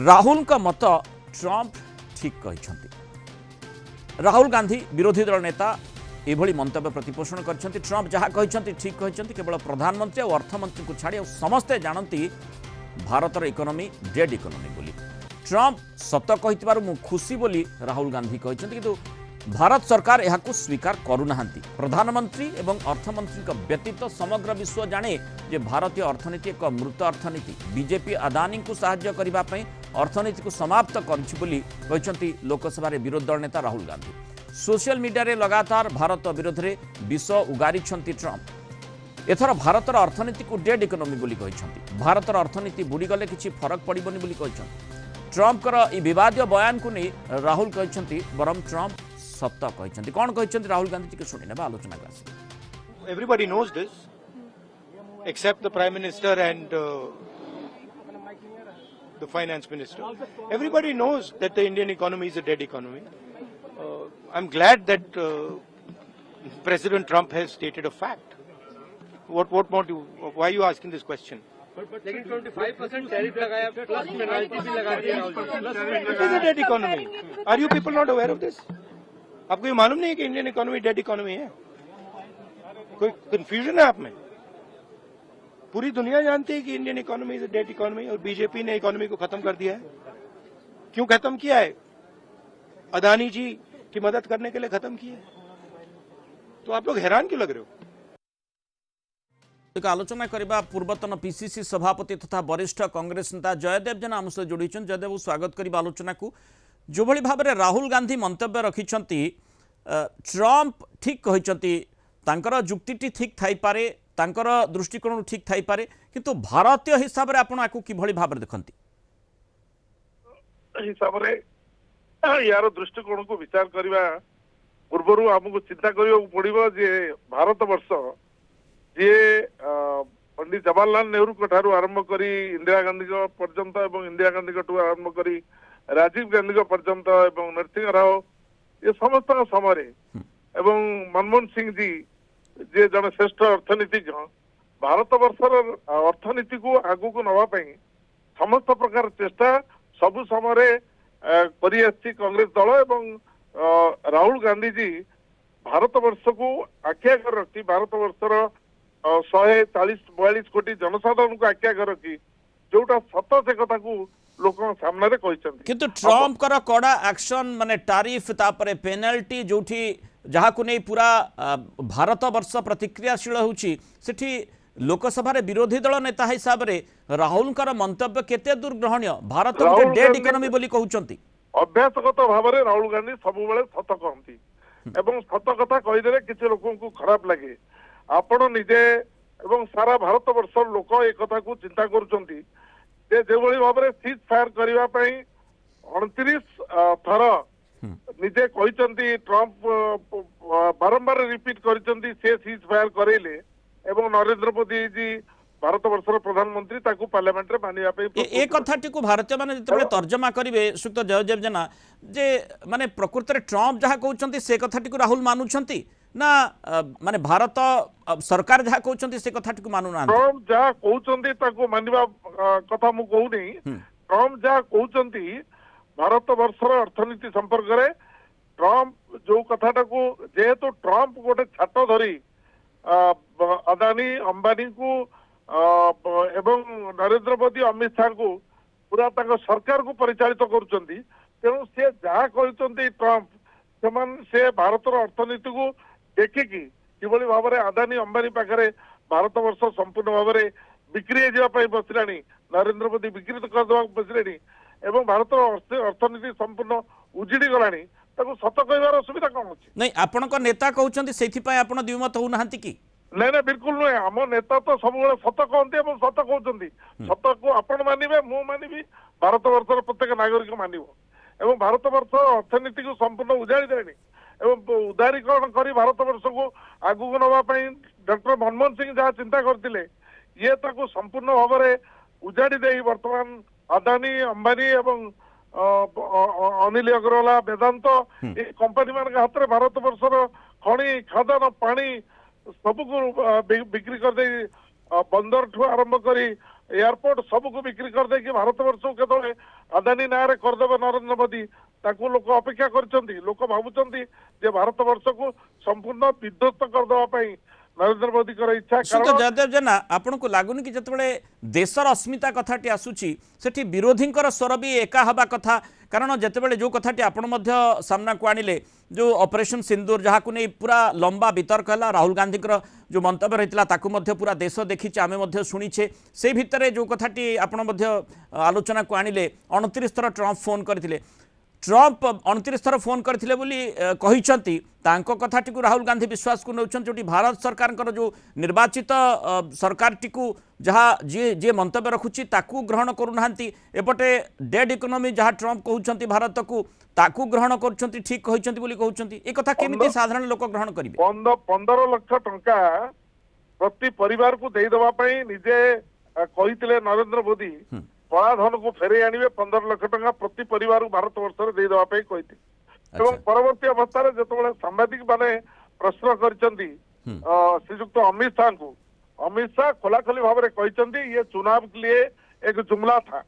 राहुल का मत ट्रंप ठीक कहते। राहुल गांधी विरोधी दल नेता एभली मंतव्य प्रतिपोषण करछन्ति। ट्रंप जहाँ कहते ठीक कहते। केवल प्रधानमंत्री और अर्थमंत्री को छाड़ी समस्ते जानती भारतर इकोनॉमी डेड इकोनॉमी बोली। ट्रंप सत कहितबारु मु खुशी बोली राहुल गांधी कहते, किंतु भारत सरकार यहां स्वीकार करूना। प्रधानमंत्री एवं अर्थमंत्री व्यतीत समग्र विश्व जाने जे भारतीय अर्थनीति एक मृत अर्थनीति। बीजेपी अदानी को साहाय्य करने अर्थनीति को समाप्त कर लोकसभा विरोधी दल नेता राहुल गांधी। सोशल मीडिया रे लगातार भारत विरोध में विष उगारी ट्रंप। एथर भारतर अर्थनीति को डेड इकोनॉमी बोली कहते। भारतर अर्थनीति बुड़ीगले किसी फरक पड़ोनी बोली कहते। ट्रंपर यह विवादीय बयान को नहीं राहुल कहते, बरम ट्रंप सत कहते। कौन कहते राहुल गांधी टी शुणी ना आलोचना कर। Everybody knows this, except the Prime Minister and the Finance Minister. Everybody knows that the Indian economy is a dead economy. I'm glad that President Trump has stated a fact. What more do? Why are you asking this question? लेकिन 25% tariff लगाया plus penalty भी लगा दी Rahul ji. It is a dead economy. Are you people not aware of this? आपको ये मालूम नहीं है कि इंडियन इकोनॉमी डेड इकोनॉमी है? कोई कंफ्यूजन है आप में? पूरी दुनिया जानती है कि Indian economy is a dead economy और बीजेपी ने इकोनॉमी को खत्म कर दिया है। क्यों खत्म किया है? अदानी जी की मदद करने के लिए खत्म किया है। तो आप लोग हैरान क्यों लग रहे हो? एक आलोचना करबा पूर्वतन पीसीसी सभापति तथा वरिष्ठ कांग्रेस नेता जयदेव जेना आम सहित जोड़ी। जयदेव स्वागत करिबा आलोचना को। जो भली भाव में राहुल गांधी मंतव्य रखिछंती ट्रंप ठीक कहते, तांकर जुक्तिटी ठीक थाई पारे, तांकर दृष्टिकोण ठीक थाई पारे, किंतु भारतीय हिसाब रे आपण आकु किभली भाव देखंती? हिसाब रे यार दृष्टिकोण को विचार करबा पूर्वरु हमको चिंता करियो पड़िबो जे भारत वर्ष जे पंडित जवाहरलाल नेहरू ठारू आरंभ करी इंदिरा गांधी पर्यंत एवं इंदिरा गांधी ठू आरंभ करी राजीव गांधी पर्यंत एवं नरसिंह राव ये समस्त समय एवं मनमोहन सिंह जी जे जन श्रेष्ठ अर्थनीतिज्ञ भारत वर्षर अर्थनीति को आगू को नवाई समस्त प्रकार चेष्टा सबु समय कांग्रेस दल एवं राहुल गांधी जी भारत वर्ष को आखि आगे रखी भारत वर्षर 140-42 कोटी जनसाधारण को आखि आगे रखी जोटा सत से कथा को लोक सामने कहते। किंतु ट्रंप कर कड़ा एक्शन माने टैरिफ तापरे पेनल्टी जोठी जहा को नहीं पूरा भारत वर्ष प्रतिक्रियाशील होउची सेठी लोकसभा रे विरोधी दल नेता हिसाब रे राहुल कर मंतव्य केते दूर ग्रहणीय? भारत गोटे डेड इकोनॉमी बोली कहउचंती। अभ्यासगत भाव में राहुल गांधी सब बेले सत कहती एवं सत कथा कहीदेले किसी लोक को खराब लगे। आपण निजे एवं सारा भारत वर्ष लोक एक कथा को चिंता करुचंती जे जेभली भाव में सीज फायर करबा पई 29 थर निजे कहते ट्रंप बारंबार रिपीट करचंती से सीज फायर करेले एवं नरेंद्र मोदी जी भारत वर्षर प्रधानमंत्री ताकू पार्लियामेंट रे मानिया पे ए कथाटी को भारतीय माने जतबे तर्जमा करिवे सुक्त जयदेव जेना जे माने प्रकृति रे ट्रंप जहा कहउचंती से कथाटी को राहुल मानुचंती ना माने भारत सरकार जहा कहउचंती से कथाटी को मानु ना? ट्रंप जहा कहउचंती ताकू मानिबा कथा मु कहू नहीं। ट्रंप जहा कहउचंती भारत वर्षर अर्थनीति संपर्क रे ट्रंप जो कथाटा को जेहेतु ट्रंप गोटे छाट धरी अदानी अंबानी को एवं नरेंद्र मोदी अमित शाह को पूरा सरकार को परिचालित करुचंती तेणु से जहाँ कहते ट्रंप से भारत अर्थनीति को देखिकी किभली भाव में अदानी अंबानी पाखे भारत वर्ष संपूर्ण भाव में बिक्री होगा बसला नरेंद्र मोदी बिक्री करदे बसले एवं भारत अर्थनीति संपूर्ण उजिड़ी गलानी सत कहबार असुविधा कौन अच्छी? नहीं आपण नेता कहते से द्विमत होना कि नहीं नहीं बिल्कुल नुहे। आम नेता तो सब सत कहते सत कहते सत को आपण मानवे मु मानवी भारत वर्षर प्रत्येक नागरिक मानव एवं भारत वर्ष अर्थनीति को संपूर्ण उजाड़ी देनी एवं उदारीकरण कर भारत वर्ष को आगू को नवाई डॉक्टर मनमोहन सिंह जहाँ चिंता करते ये संपूर्ण भाव में उजाड़ी दे वर्तमान अदानी अंबानी एवं अनिल अग्रवाल वेदांत ये कंपनी मान हाथ में भारत वर्षर खनि खादान पानी सबको बिक्री कर दे बंदर ठू आरंभ करी एयरपोर्ट सबको बिक्री कर देकी भारत वर्ष केतले अदानी नारे करदेवे नरेंद्र मोदी ताकू लोक अपेक्षा करछंती लोक भाबुचंती जे भारत वर्ष को संपूर्ण विध्वस्त कर देवा पई नरेंद्र मोदी कर इच्छा सुत जयदेव जेना आपन को लागुन कि जतबेले देशर अस्मिता कथाटी आसुची सेठी विरोधींकर स्वर भी एका हवा कथा कारण जतबेले जो कथाटी आपन मध्य सामना को आनिले जो ऑपरेशन सिंदूर जहाँ को नहीं पूरा लंबा वितर्क है राहुल गांधी जो मंतव्य रही ताकू मध्य पूरा देश देखीचे आमे मध्य शुणीचे से भितर जो कथाटी आपन मध्य आलोचना को आनिले 29 थर ट्रम्प फोन करथिले ट्रम्प 29 थर फोन करथिले बोली कहिसंती तांको कथाटी को राहुल गांधी विश्वास को नौछन जोटी भारत सरकार जो निर्वाचित सरकार टी जहाँ जी जी मंतव्य रखुची ताकू ग्रहण करूनाहांती एपटे डेड इकोनॉमी जहाँ ट्रम्प कहउछंती भारत को ताकू ग्रहण करूछंती ठीक कहिसंती बोली कहउछंती ए कथा केमिति साधारण लोक ग्रहण करिवे 15 लाख टंका प्रति परिवार को दे दवा पई निजे कहितले नरेंद्र मोदी कला धन को फेरे आनिबे 15 लाख टंका प्रति परिवार को भारत वर्ष दे दवा पई कहितले एवं परवर्ती अवस्था जतबेले सांबादिक माने प्रश्न करचंती श्रीयुक्त अमित शाह खोलाखोली भाव में कहते ये चुनाव के लिए एक जुमला था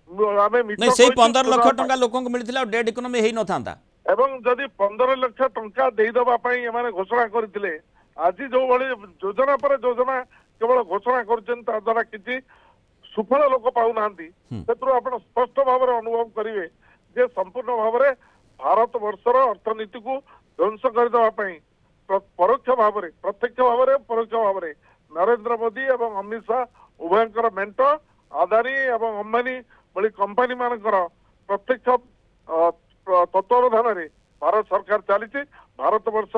नहीं से 15 लाख टंका लोकों को मिलथिला डेड इकोनॉमी हेई न थांता एवं जदि 15 लाख टंका देदेवा एमाने घोषणा करथिले आज जो भली योजना पर योजना केवल घोषणा करछन ता द्वारा किछि सुफल लोक पाउनांती सेतरो आपण स्पष्ट भाव में अनुभव करिवे जे संपूर्ण भाव में भारत वर्षर अर्थनीति को ध्वंस करदेवा परोक्ष भाव में प्रत्यक्ष भाव में परोक्ष भाव में नरेंद्र मोदी एवं अमित शाह उभयंकर मेंट अदानी एवं अंबानी भली कंपनी मानकर प्रत्यक्ष तत्वावधान में भारत सरकार चली भारत वर्ष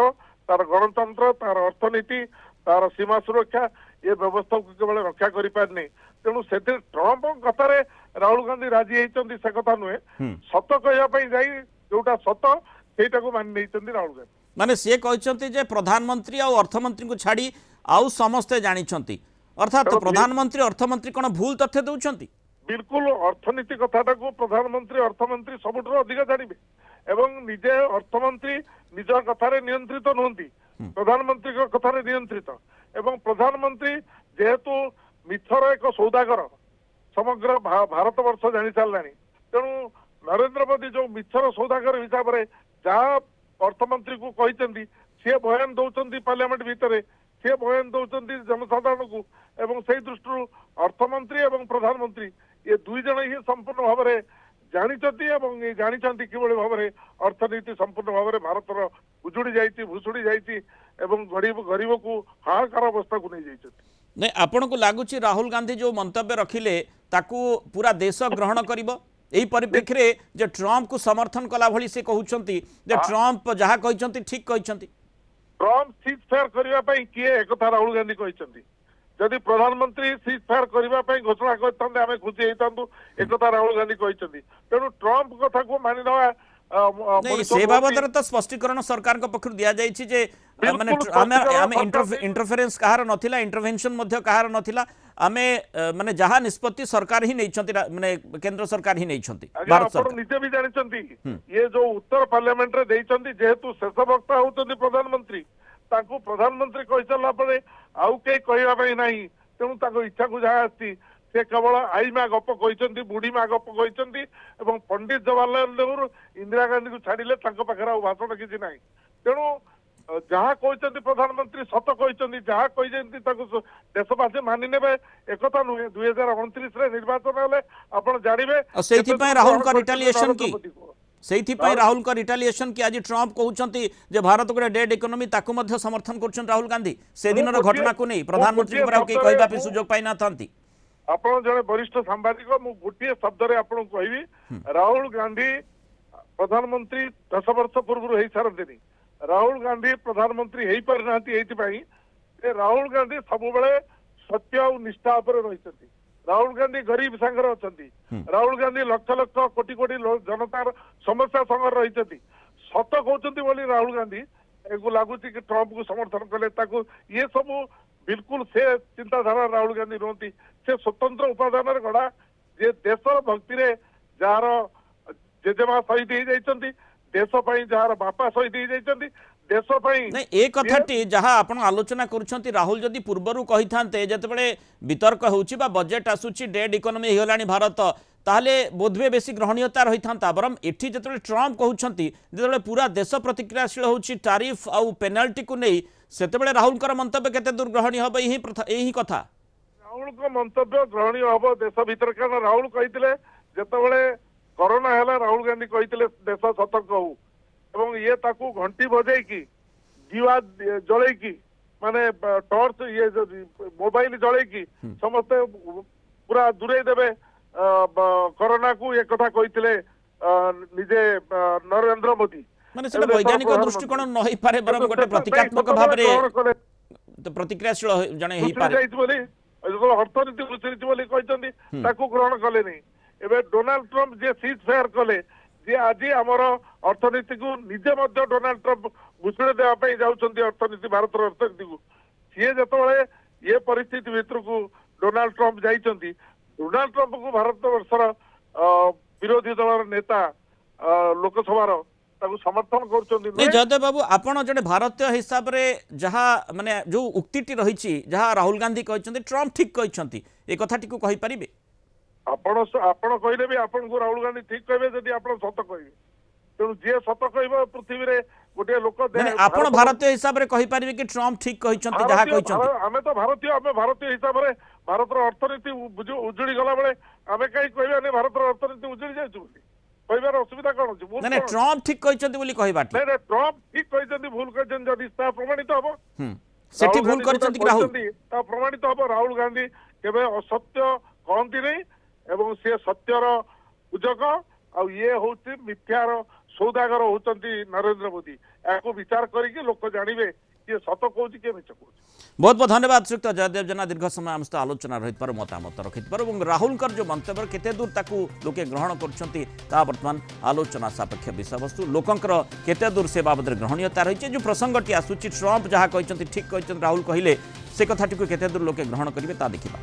तार गणतंत्र तार अर्थनीति तार सीमा सुरक्षा ये व्यवस्था को केवल रक्षा कर पारनी तेणु से ट्रम्प कथार राहुल गांधी राजी होती से कथा नुहे सत कहवाई जाई जोटा सत सेटा को मानि नहीं राहुल गांधी माने से कहते जे प्रधानमंत्री और अर्थमंत्री को छाड़ी आउ समस्ते जानिछंती अर्थात प्रधानमंत्री अर्थमंत्री कौन भूल तथ्य दउछंती बिल्कुल अर्थनीति कथाटा को प्रधानमंत्री अर्थमंत्री सबुठू अधिक जानिबे एवं निजे अर्थमंत्री निज कथार नियंत्रित नुहंती प्रधानमंत्री कथार नियंत्रित एवं प्रधानमंत्री जेहेतु मिथर एक सौदागर समग्र भारत वर्ष जानी सारा तेणु नरेंद्र मोदी जो मिथर सौदागर हिसाब से जहाँ अर्थमंत्री को कहते सी बयान दौरान पार्लियामेंट भितर सी बयान दौरान जनसाधारण को एवं से दृष्टि अर्थमंत्री एवं प्रधानमंत्री ये दुई जन ही संपूर्ण भाव में जानी जानी किभली भाव में अर्थनीति संपूर्ण भाव में भारत उजुड़ी जाइए भुशुड़ी जाइए गरीब को हाहाकार अवस्था को नहीं जाइए नहीं आपण को लगुच राहुल गांधी जो मंतव्य रखिले ताकू पूरा देश ग्रहण करिबो एही परिप्रेक्षी रे जे ट्रम्प को समर्थन कला भली से कहउछंती जे ट्रम्प जहा कहउछंती ठीक कहउछंती ट्रम्प सीज फायर करबा पई किए एकथा राहुल गांधी कहउछंती जदि प्रधानमंत्री सीज फायर करबा पई घोषणा करथांते आमे खुशी हेतांतु एकथा राहुल गांधी कहउछंती तेनु ट्रम्प कथा को मानि नवा नहीं से बाबद तो स्पष्टीकरण सरकार को पक्ष दिया जाइछि जे माने आमे इंटरफेरेंस कहार नथिला इंटरवेंशन मध्य कहार नथिला आमे माने जहा निष्पत्ति सरकार ही नैछंती माने केंद्र सरकार ही नैछंती भारत सरकार निजे भी जानिछंती ये जो उत्तर पार्लियामेंट रे देइछंती जेहेतु शेष वक्ता होउछंती प्रधानमंत्री ताकू प्रधानमंत्री कहि चला पड़े आउ के कहबा पई नाही तेनु ताको इच्छा को जहा आस्ती से केवल आई माँ गप कहते बुढ़ी माँ गप कहते पंडित जवाहरलाल नेहरू इंदिरा गांधी को छाड़िले पाखे भाषण किसी ना तेणु जहाँ कहते प्रधानमंत्री सत कहते जहाँ कहते देशवासी मानि ने एक नुहे 2029 निर्वाचन हेले आप जानवे राहुल का रिटालिएशन की राहुल का रिटालिएशन की आज ट्रम्प कहते जे भारत गोटे डेड इकोनॉमी ताकू मध्य समर्थन कर राहुल गांधी से दिन घटना को नहीं प्रधानमंत्री कहवाई सुजोग पाई ना था आपण जड़े वरिष्ठ सांबादिक मु गोटे शब्द रे आपन कहबी राहुल गांधी प्रधानमंत्री 10 वर्ष पूर्व हो सारती राहुल गांधी प्रधानमंत्री हो पारि नांती एथि पई राहुल गांधी सब बेले सत्य और निष्ठा पर रहिसथि राहुल गांधी गरीब संगर अछंती राहुल गांधी लक्ष लक्ष कोटी कोटी जनतार समस्या संगर रहिसथि सत कहउछंती बोली राहुल गांधी एगु लागुची कि ट्रम्प को समर्थन कले ताकू ये सब बिल्कुल से चिंताधारा राहुल गांधी रुहती से स्वतंत्र उपादान गढ़ा जे देशर भक्ति रे जार जेजेमा शहीद हो जाइछंती देश पई जार बापा शहीद हो जाइछन्ती देश पई नहीं ए कथाटी जहाँ आपण आलोचना करुछंती राहुल जदि पूर्वरु कही थांते जेतेबेले वितर्क होउची बा बजेट आसुची डेड इकोनॉमी हेलानी भारत ताहले बोधवे बेसी ग्रहणीयता रही था बरम एठी जेतेबेले ट्रम्प कहउछंती जेतेबेले पूरा देश प्रतिक्रियाशील होउची टैरिफ आउ पेनाल्टी को नहीं सेतेबेले राहुलकर मंतव्य केते दूर ग्रहणीय हबे यही कथा राहुल को मंतव्य ग्रहणीय हम देश भीतर कारण राहुल कही जिते कोरोना है राहुल गांधी कही देश सतर्क हो एवं ये ताकू घंटी बजे की दीवा जले की माने टॉर्च ये मोबाइल जले की समस्ते पूरा दूरे देवे कोरोना को एक कथा कही निजे नरेंद्र मोदी माने से वैज्ञानिक दृष्टिकोण न होई पारे बरम गोटे प्रतीकात्मक भाव रे तो प्रतिक्रियाशील जने होई पारे अर्थनीति घुसरी बोली कहते ग्रहण कले नहीं एवं डोनाल्ड ट्रम्प जे सीज फेयर कले जे आज आमर अर्थनीति को निजे डोनाल्ड ट्रम्प घुसड़ी देवाई जाऊँच अर्थनीति भारत अर्थनीति को सी जो ये परिस्थिति भितर को डोनाल्ड ट्रम्प जाइछन्ति डोनाल्ड ट्रम्प को भारत वर्षर विरोधी दल नेता लोकसभा समर्थन कर जयदेव बाबू आपण जड़े भारतीय हिसाब रे जहाँ माने जो उक्तिटी रही जहाँ राहुल गांधी कहते ट्रम्प ठीक कहते ए कथाटी को कहि परिबे आपण कहले भी आपन को राहुल गांधी ठीक कहबे जदि आपण सत कहबे तेणु जे सत कहबे पृथ्वी रे गोटे लोक आपण भारतीय हिसाब रे कहि परिबे कि ट्रम्प ठीक कहते जहाँ कहते आमे तो भारतीय हिसाब रे भारत अर्थनीति उजुड़ी गला बेले आमे कहीं कहबे ने भारत अर्थनीति उजुड़ी जायछु बोली कहबार असुविधा कौन अछि नहीं ट्रम्प ठीक कहते बोली कहबाटी नहीं ट्रम्प ठीक कहते भूल कहते जदि ता प्रमाणित हबो सेठी भूल करछन्ति कि राहुल ता प्रमाणित हबो राहुल गांधी केबे असत्य कहंती नहीं एवं से सत्यर पूजक आ ये होती मिथ्यार सौदागर होती नरेंद्र मोदी या विचार करके लोक जानवे किए सत कहूँ किए मिछ कहूँ बहुत बहुत धन्यवाद श्रीयुक्त जयदेव जेना दीर्घ समय आम सहित आलोचना रही मतामत रखि राहुल जो मंतव्य केते दूर ताकू लोके ग्रहण कर बर्तमान आलोचना सापेक्ष विषयवस्तु लोकंकर केते दूर से बाबद ग्रहणीयता रही जो प्रसंगटी आसूची ट्रम्प जहाँ कहते ठीक कहते राहुल कहले से कथाटी को केते दूर लोके ग्रहण करेंगे ता देखा।